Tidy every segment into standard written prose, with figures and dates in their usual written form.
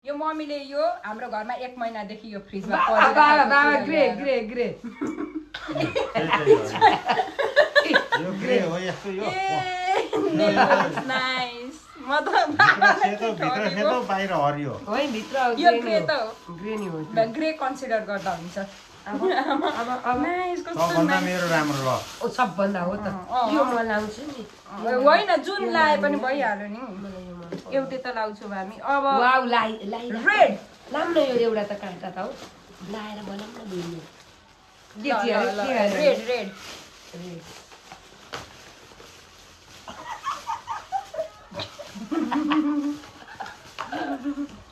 यो मम्मीले यो हाम्रो घरमा 1 महिनादेखि यो फ्रिजमा बाबा ग्रे ग्रे ग्रे यो ग्रे हो यस्तो यो नाइस मतलब भित्र सेतो बाहिर हरियो होइन भित्र यो ग्रे त ग्रे नि हो ग्रे कन्सिडर गर्दा हुन्छ अब नाइस कस्तो सबभन्दा मेरो राम्रो ल ओ सबभन्दा हो त यो म लाउँछु नि होइन जुन लाए पनि भइहाल्यो नि एउटै त लाउँछौ हामी अब वाउ लाई रेड लाम न यो एउटा त काँटा त हो लाएर बनाउँ न दुईले रेड रेड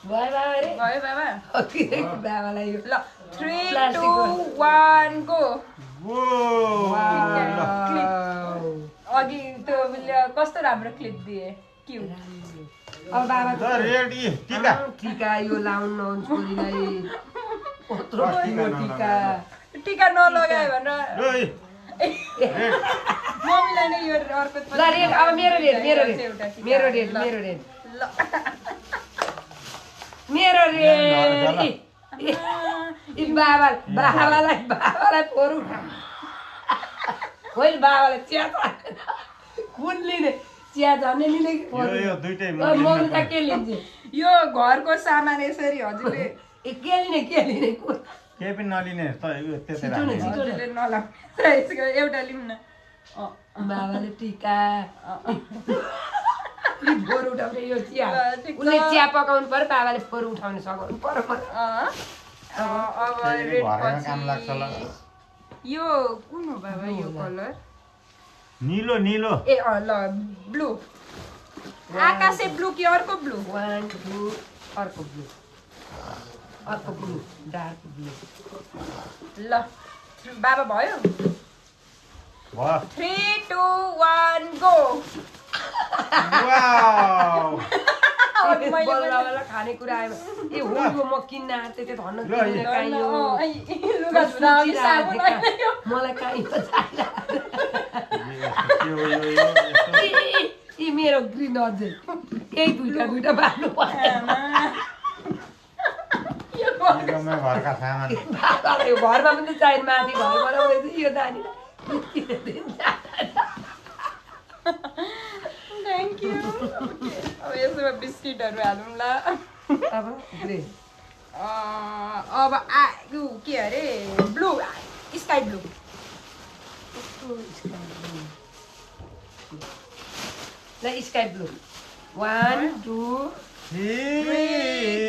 भयो बाबा रे भयो बाबा बाबालाई यो ल 3 2 1 गो अघि त्यो कस्तो राम्रो क्लिप दिए क्युट अब बाबा रेडी टिका टिका यो लाउन नहुन्छ छोरीलाई कत्रो टिका टिका नलगायो भनेर मम्मीलाई नै यो अर्को ल रेड अब मेरो रेड मेरो रेड मेरो रेड मेरो रेड ल मेरो रेड इ बाबालाई फोरु होइन बाबालाई चिया कुन लिने चिया झन्ने लिने कि यो दुईटै म त के लिन्छु यो घरको सामान यसरी हजुरले के लिने केही पनि नलिने त त्यतै हजुरले नलाऊ एउटा लिउँ न बाबाले टिका फोर उठाउने यो चिया उसले चिया पकाउनु पर्यो बाबाले फोर उठाउनु सघाउनु पर्यो अब रेड पछि यो कुन हो बाबा यो कलर नीलो नीलो ए ल ब्लू आकाशे ब्लू कि अर्को ब्लू 1 2 अर्को ब्लू डार्क ब्लू ल बाबा भयो वाह 3 2 1 गो वाउ बोल्दावाला खानेकुरा आयो ए हो यो म किन्न आँटे त्यो धन्न लुगा धुँदाउने साबुन मलाई काहीँ यी मेरो ग्रिन अझै यही दुईटा बाँड्नु पर्यो घरका सामान बाबालाई घरमा पनि चाहिने माथि घरबाट यो नानी थ्याङ्क यू अब यसमा बिस्किटहरू हालौँ ल अब ग्रे अब के अरे ब्लू स्काई ब्लू ल स्काई ब्लू 1 2 3